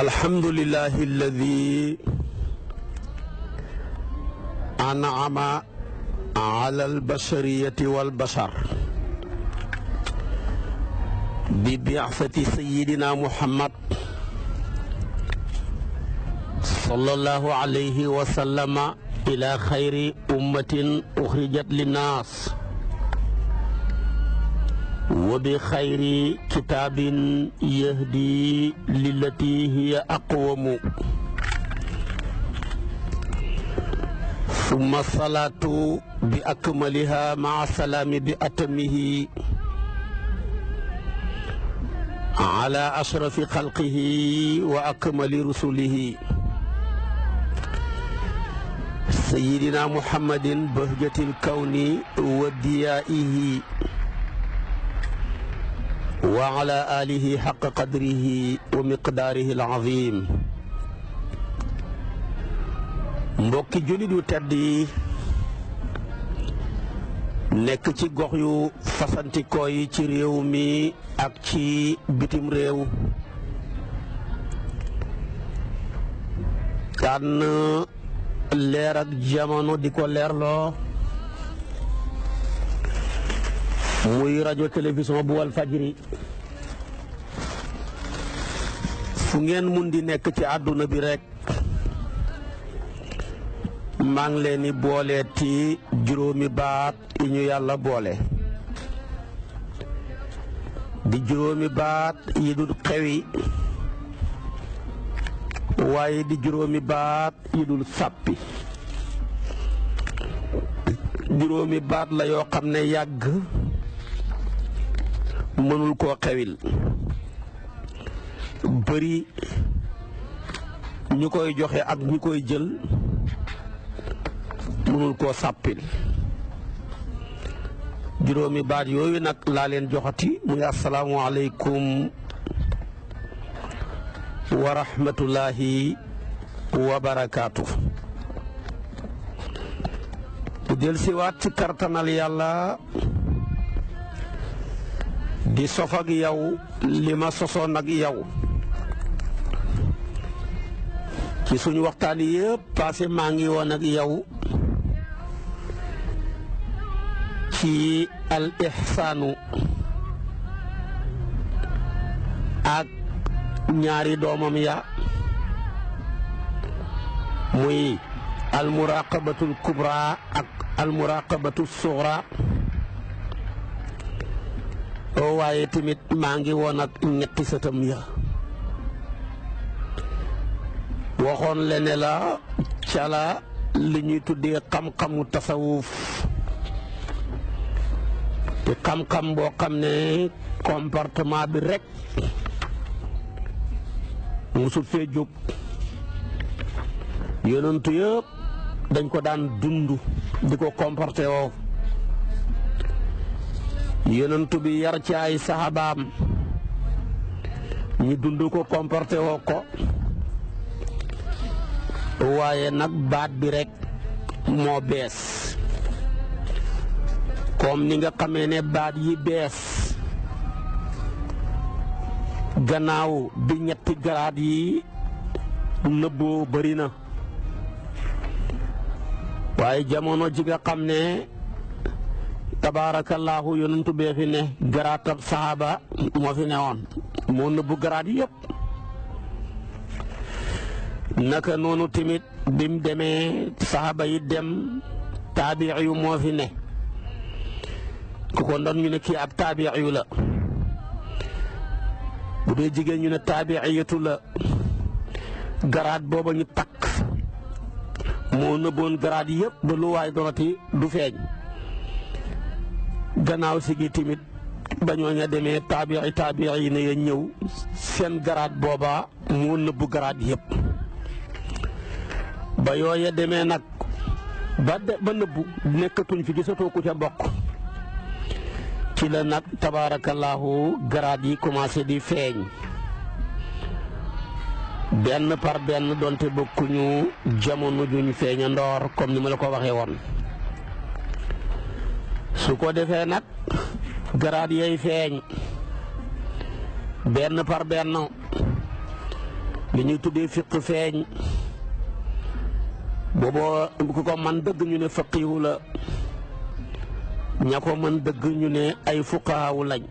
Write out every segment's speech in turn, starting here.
الحمد لله الذي أنعم على البشرية والبشر ببعثة سيدنا محمد صلى الله عليه وسلم إلى خير أمة أخرجت للناس وبخير كتاب يهدي للتي هي أقوم ثم الصلاة بأكملها مع السلام بأتمه على أشرف خلقه وأكمل رسله سيدنا محمد بهجة الكون وديائه وعلى آله حق قدره ومقداره العظيم mbokki jullit yu tedd yi nekk ci gox yu fasantikoo yi ci réew mi ak ci bitim réew tànn leer ak jamono di ko leerloo muy rajo télévision bu Walfadjri fu ngeen mun di nekk ci àdduna bi rekk maa ngi leen di booleeti juróomi baat yi ñu yàlla boole di juróomi baat yi dul xewi waaye di juróomi baat yi dul sàppi juróomi baat la yoo xam ne yàgg mënul koo xewil bëri ñu koy joxe ak ñu koy jël mënul koo sàppil juróomi baat yooyu nag laa leen joxati muy asalaamu aleykum wa rahmatullahi wa barakaatu bu del siwaat ci kartanal yàlla di sof ak yow li ma sosoon ak yow ci suñu waxtaan yëpp passé maa ngi woon ak yow ci al ihsaanu ak ñaari doomam ya muy al muraqabatul kubra ak al muraqabatul sughra waaye tamit maa ngi woon ak ñetti sëtam ya waxoon le ne la cala li ñuy tuddee xam-xamu tasawuf te xam-xam boo xam ne comportement bi rek musul fee jóg yonentu yëpp dañ ko daan dund di ko comporté woo yonentu bi yar ci ay saxaabaam ñu dund ko comporté woo ko waaye nag baat bi rek moo bees comme ni nga xamee ne baat yi bees gannaaw bi ñetti garaat yi nëbboo bari na waaye jamono ji nga xam ne tabaarakallaahu yonentu bee fi ne garaatab saxaaba moo fi ne woon moo nëbbu garaat yëpp naka noonu tamit bi mu demee saxaaba yi dem taabiix yu moo fi ne ku ko doon ñu ne kii ab taabiix yu la bu dee jigéen ñu ne taabiixiyatu la garaat booba ñu takk moo nëbboon garaat yëpp ba lu waay doonati du feeñ gannaaw si gi tamit ba ñoo nga demee taabiix yi ne ya ñëw seen garaat booba moo nëbbu garaat yëpp ba yooya demee nag ba nëbbu nekkatuñ fi gisatoo ku ca bokk ci la nag tabaarakallaahu garaat yi commencé di feeñ benn par benn doonte bokkuñu jamono juñ feeña ndoor comme ni ma la ko waxee woon su ko defee nag garaat yay feeñ benn par benn li ñuy tuddee fiq feeñ booboo ku ko man dëgg ñu ne faqihu la ña ko man dëgg ñu ne ay fuqaawu lañ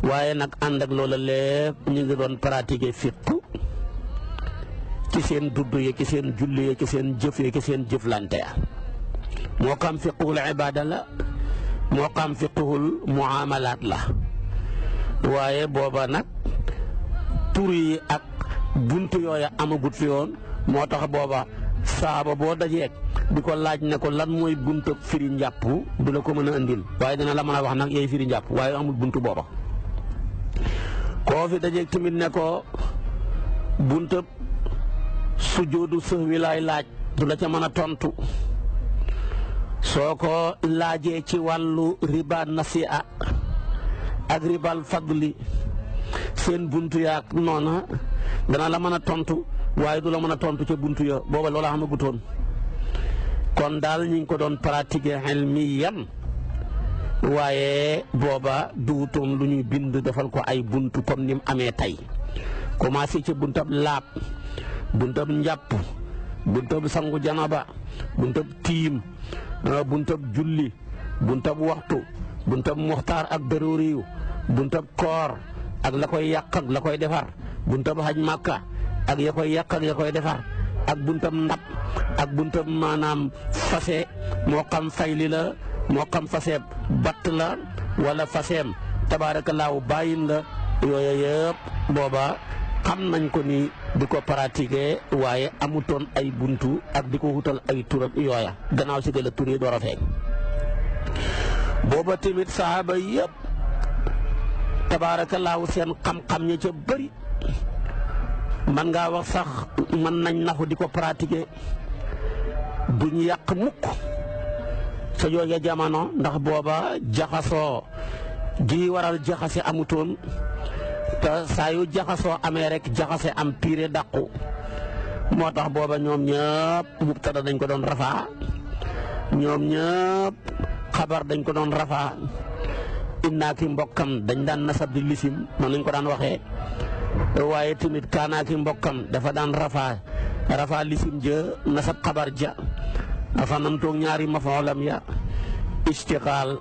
waaye nag ànd ak loola lépp ñu ngi doon pratiquer fiq ci seen dudd yi ci seen julli yi ci seen jëf yi ci seen jëflante ya moo xam fiqhul ibaada la moo xam fiqhul muamalaat la waaye booba nag tur yi ak buntu yooya amagut fi yoon moo tax booba saaba boo dajeek di ko laaj ne ko lan mooy buntu firi njàpp du la ko mën a andil waaye dina la mën a wax nag yooyu firi njàpp waaye amul buntu booba koo fi dajeek tamit ne ko buntu sujjóodu sahwi laay laaj du la ca mën a tontu soo ko laajee ci wàllu riba nasi'a ak ribal fadli seen buntu yaak noona dana la mën a tontu waaye du la mën a tontu ca buntu ya booba loola xamagutoon kon daal ñu ngi ko doon pratiquer ilmiyan waaye booba duutoon lu ñuy bind defal ko ay buntu comme ni mu amee tey commencé ci buntab laab buntab njàpp buntab sangu janaba buntab tiim buntab julli buntab waxtu buntab muxtaar ak daruriyu buntab koor ak la koy yàq ak la koy defar buntab haj màkka ak ya koy yàq ak ya koy defar ak buntab ndab ak buntab maanaam fase moo xam fayli la moo xam faseeb batt la wala faseem tabaarakallaahu bàyyin la yooyu yëpp booba xam nañ ko ni di ko pratiquer waaye amutoon ay buntu ak di ko wutal ay turam yooya gannaaw si la tur yi door a feeñ booba tamit sahaaba yëpp tabaarakallaahu seen xam-xam ña ca bëri man ngaa wax sax mën nañ naxu di ko pratiquer duñ yàq mukk sa jooja jamono ndax booba jaxasoo gi waral jaxase amutoon te saa yu jaxasoo amee rek jaxase am piire dàqu moo tax booba ñoom ñëpp mubtada dañ ko doon rafaa ñoom ñëpp xabar dañ ko doon rafaa innaa ki mbokkam dañ daan nasab di lisim noonu lañ ko daan waxee waaye tamit kaanaa ki mbokkam dafa daan rafaa lisim ja nasab xabar ja dafa nam toog ñaari mafoolam ya istiqaal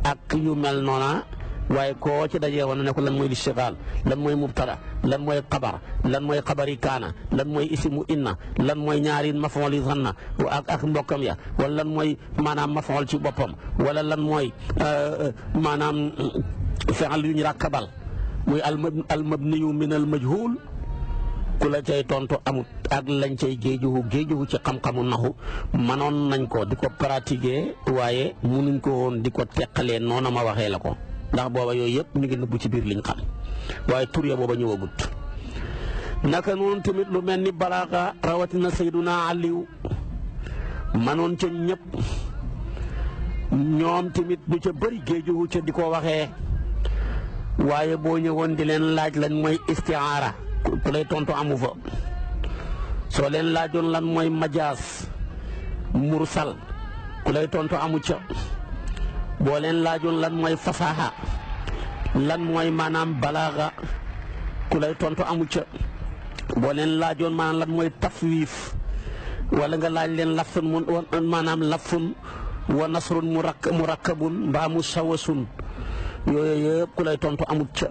ak yu mel noona waaye koo ci dajee woon ne ko lan mooy istiqaal lan mooy mubtada lan mooy xabar lan mooy xabari kaana lan mooy isimu inna lan mooy ñaari mafool yi zanna ak mbokkam ya wala lan mooy maanaam mafool ci boppam wala lan mooy maanaam fexal yu ñu rakkabal muy al mabniyu min al majhul ku la cay tontu amut ak lañ cay géejuhu ci xam-xamu naxu manoon nañ ko di ko pratiquer waaye munuñ ko woon di ko teqalee noonu ma waxee la ko ndax booba yooyu yëpp ñu ngi nëbbu ci biir liñ xam waaye tur ya booba ñëwagut naka noonu tamit lu mel ni balaaxa rawatina sayduna aliw manoon ca ñëpp ñoom tamit du ca bëri géejuhu ca di ko waxee waaye boo ñëwoon di leen laaj lañ mooy istiaara ku lay tontu amu fa soo leen laajoon lan mooy majaas mursal ku lay tontu amu ca boo leen laajoon lan mooy fasaha lan mooy maanaam balaaga ku lay tontu amu ca boo leen laajoon maanaam lan mooy tafwiif wala nga laaj leen lafun maanaam lafun wa nasrun murakkabun mbaa musawasun yooyu yëpp ku lay tontu amut ca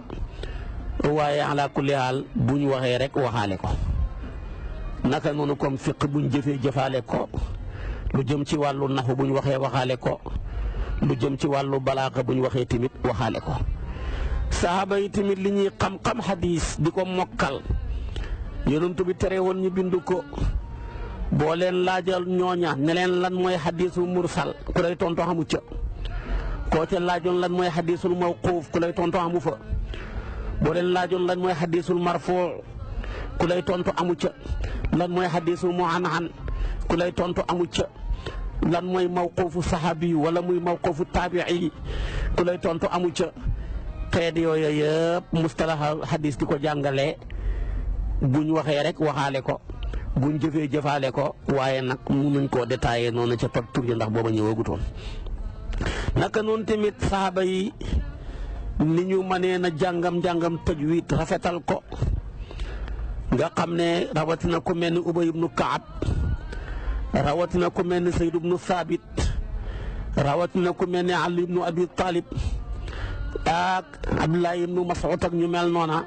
waaye ala kulli haal bu ñu waxee rek waxaale ko naka noonu comme fiq bu ñu jëfee jëfaale ko lu jëm ci wàllu naxu bu ñu waxee waxaale ko lu jëm ci wàllu balaaxa bu ñu waxee tamit waxaale ko saxaaba yi tamit li ñuy xam-xam xadiis di ko mokkal yonent bi tere woon ñu bindu ko boo leen laajal ñooña ne leen lan mooy xadiisu mursal ku lay tontu xamu ca koo ca laajoon lan mooy xadiisul mawquuf ku lay tontu amu fa boo leen laajoon lan mooy xadiisul marfuu ku lay tontu amu ca lan mooy xadiisul mu'an'an ku lay tontu amu ca lan mooy mawquufu saxaabi wala muy mawquufu taabi'i ku lay tontu amu ca xeet yooyu yëpp mustalaha xadiis di ko jàngalee buñ waxee rek waxaale ko buñ jëfee jëfaale ko waaye nag munuñ koo détaillé noonu ca toog tur yi ndax booba ñëwagutoon naka noonu tamit saxaaba yi ni ñu mënee na jàngam tajwiid rafetal ko nga xam ne rawatina ku mel ni Ubay ibnu Kaab, rawatina ku mel ni Zayd ibnu Saabit, rawatina ku mel ni Ali ibnu Abi Talib ak Abdullah ibnu Mas'ud ak ñu mel noona.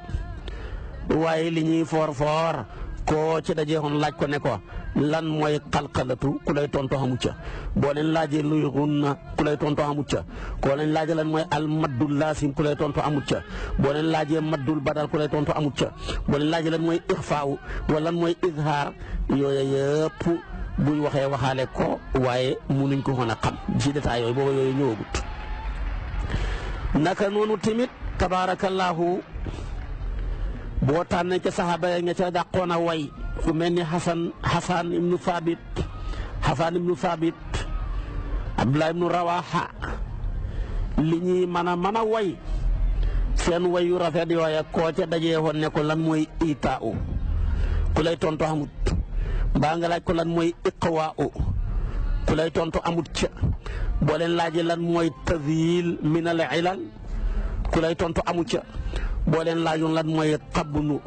waaye li ñuy foor koo ci dajeexoon laaj ko ne ko lan mooy xalxalatu ku lay tontu xamu ca. boo leen laajee luy runna ku lay tontu xamu ca. koo leen laajee lan mooy almaddul laasim ku lay tontu amut ca. boo leen laajee maddul badal ku lay tontu amut ca. boo leen laajee lan mooy ixfaaw wala lan mooy izhaar yooyu yëpp buñ waxee waxaale ko waaye munuñ ko mën a xam ci détail yooyu booba yooyu ñëwagut. naka noonu tamit tabaarakallaahu boo tànnee ca saxaaba ya nga ca dàqoon a way ku mel ni Xasan ibnu Saabit Abdullah ibnu Rawaha li ñuy mën a way seen way yu rafet yooya koo ca dajee woon ne ko lan mooy itaa'u ku lay tontu amut. mbaa nga laaj ko lan mooy iqwaa'u ku lay tontu amut ca. boo leen laajee lan mooy tadhiil min al ilal ku lay tontu amut ca. boo leen laajoon lan mooy xabnu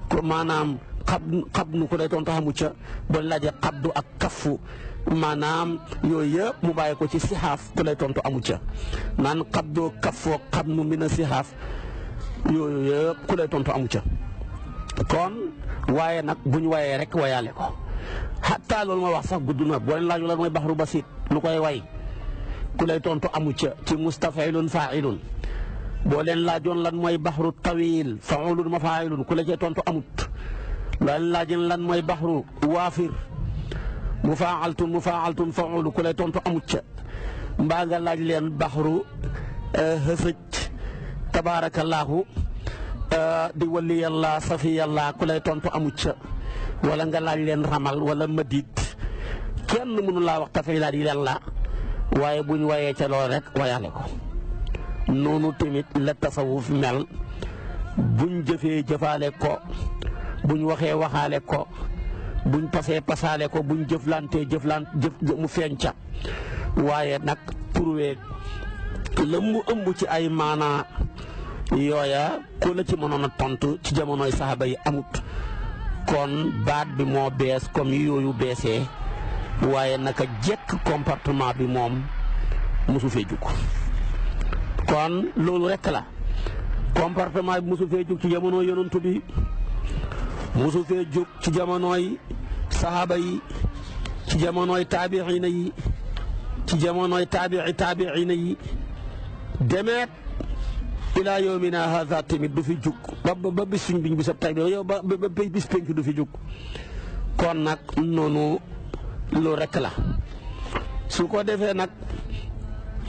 ko maanaam xabnu ku lay tontu xamu ca. boo leen laajee xabdu ak kafu maanaam yooyu yëpp mu bàyyi ko ci sixaaf ku lay tontu amu ca. naan xabdoo kafoo xabnu mina sixaaf yooyu yëpp ku lay tontu amu ca. kon waaye nag bu ñu wayee rek wayaale ko xataa loolu ma wax sax gudd na. boo leen laajoon lan mooy baxru basit lu koy way ku lay tontu amu ca ci mustafilun failun. boo leen laajoon lan mooy baxru tawil faulun mafailun ku la cee tontu amut. boo leen laajoon lan mooy baxru waafir mufaaltun faulu ku lay tontu amut ca. mbaa nga laaj leen baxru hësëj tabaarakallaahu di wali yàlla safi yàlla ku lay tontu amut ca. wala nga laaj leen ramal wala madid kenn mënu laa wax tafilaat yi yàlla waaye buñ wayee ca lool rek wayaale ko. noonu tamit la tasawuf mel buñ jëfee jëfaale ko buñ waxee waxaale ko buñ pasee pasaale ko buñ jëflantee jëf mu feeñ ca. waaye nag turwee la mu ëmb ci ay maanaa yooya ku la ci mënoon a tontu ci jamonoy saxaaba yi amut. kon baat bi moo bees comme yooyu beesee waaye naka jekk comportement bi moom mosu fee jug. kon loolu rekk la comportement bi mosu fee jug ci jamonooy yonantu bi mosu fee jug ci jamonooy saxaaba yi ci jamonooy taabiina yi ci jamonooy taabiina yi demeet ilaa yawmina haza tamit du fi jug ba bis suñ biñ bisab tey yow ba bis penk du fi jug. kon nag noonu loolu rekk la su ko defee nag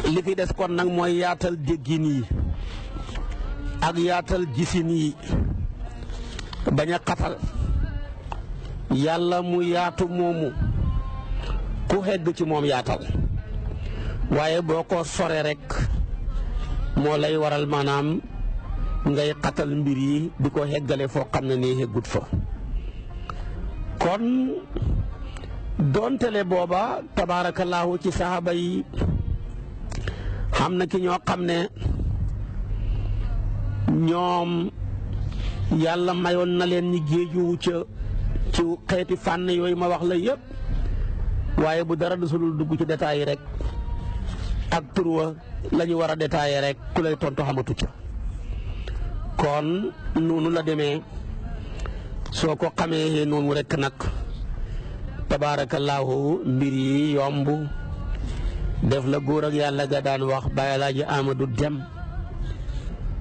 li fi des kon nag mooy yaatal déggin yi ak yaatal gisin yi bañ a xatal yàlla mu yaatu moomu ku xegg ci moom yaatal waaye boo ko sore rek moo lay waral maanaam ngay xatal mbir yi di ko xeggale foo xam ne nii xeggut fa. kon doontele booba tabaarakallaahu ci saxaaba yi xam na ki ñoo xam ne ñoom yàlla mayoon na leen ñi géeju ca ci xeeti fànn yooyu ma wax la yëpp waaye bu dara desulul dugg ci détails yi rek ak turwa la ñu war a détaillé rek ku lay tontu xamatu ca. kon noonu la demee soo ko xamee noonu rek nag tabaarakallaahu mbir yi yomb def la góor ak yàlla ga daan wax Baay Alaaji Amadu Dem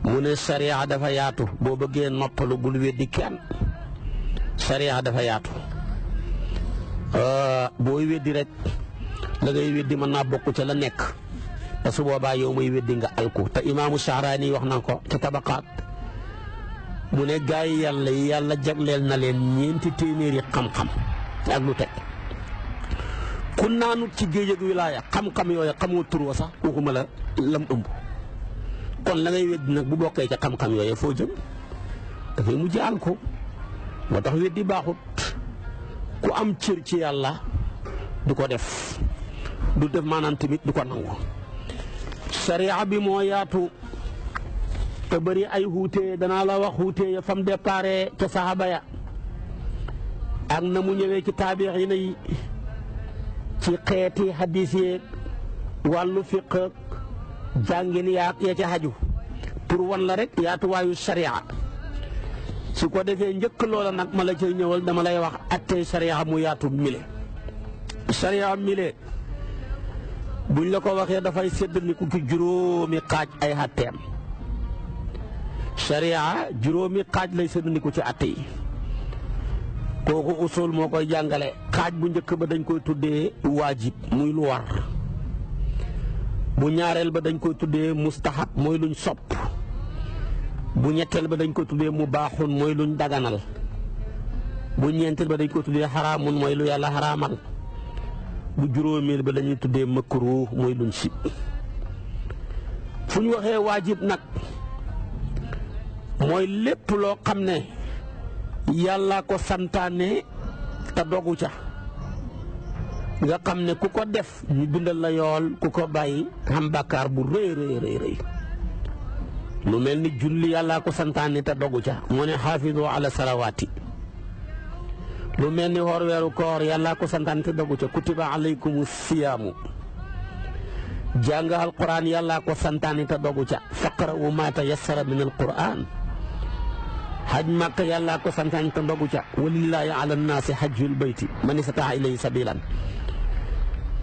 mu ne sariya dafa yaatu boo bëggee noppalu bul weddi kenn. sariya dafa yaatu booy weddi rek la ngay weddi mën naa bokk ca la nekk te su boobaa yow muy weddi nga alku. te imaamu Sha'raani wax na ko ca tabaqaat mu ne gaay yi yàlla jagleel na leen 4 téeméeri xam-xam ak lu teg ku naanut ci géej ak wilaaya xam-xam yooyu xamoo tur wa sax waxuma la lam ëmb. kon la ngay weddi nag bu bokkee ca xam-xam yooyu foo jëm dafay mujj alku. moo tax weddi baaxut ku am cër ci yàlla du ko def du def maanaam tamit du ko nangu. sariya bi moo yaatu te bëri ay xuute danaa la wax xuute ya fam déparé ca saxaaba ya ak na mu ñëwee ci taabixiina yi ci xeeti hadis yeeg wàllu fiq jàngin yaak ya ca xaju pour wan la rek yaatuwaayu sharia su ko defee njëkk loola nag ma la cay ñëwal dama lay wax attey sharia mu yaatu mile sharia mile buñ la ko waxee dafay séddaliku ci juróomi xaaj ay atteem sharia juróomi xaaj lay séddaliku ci atte yi kooku usul moo koy jàngale xaaj bu njëkk ba dañ koy tuddee waajib muy lu war bu ñaareel ba dañ koy tuddee mustahab mooy luñ sopp bu ñetteel ba dañ koy tuddee mubaaxun mooy luñ daganal bu ñeenteel ba dañ koy tuddee xaraamun mooy lu yàlla xaraamal bu juróomeel ba dañuy tuddee makruh mooy luñ sib fu ñu waxee waajib nag mooy lépp loo xam ne yàlla ko santaane te dogu ca nga xam ne ku ko def ñu bindal la yool ku ko bàyyi xam bàkkaar bu rëy rëy rëy lu mel ni julli yàlla ko santaane te dogu ca moo ne xaafidu ala salawaati lu mel ni xoor weeru koor yàlla ko santaane te dogu ca kutiba alaykumu siyaamu jàng alquran yàlla ko santaane te dogu ca faqra'u ma tayassara min alquran xaj màkk yàlla ko santaane te dogu ca walillaahi ala nnaasi xajjul bayti man istataa ilayhi sabilan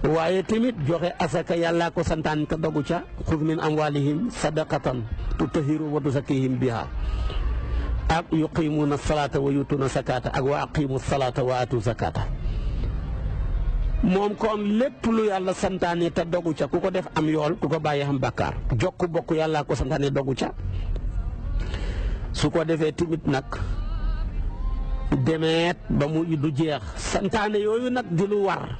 waaye tamit joxe asaka yàlla ko santaane te dogu ca xuz min amwalihim sadaqatan tutahhiru wa tuzakkihim biha ak yuqimuuna salaata wa yutuuna zakata ak wa aqimu salaata wa atu zakata moom kon lépp lu yàlla santaane te dogu ca ku ko def am yool ku ko bàyyi xam bàkkaar jokk bokk yàlla ko santaane dogu ca su ko defee timit nag demeet ba mu du jeex santaane yooyu nag di lu war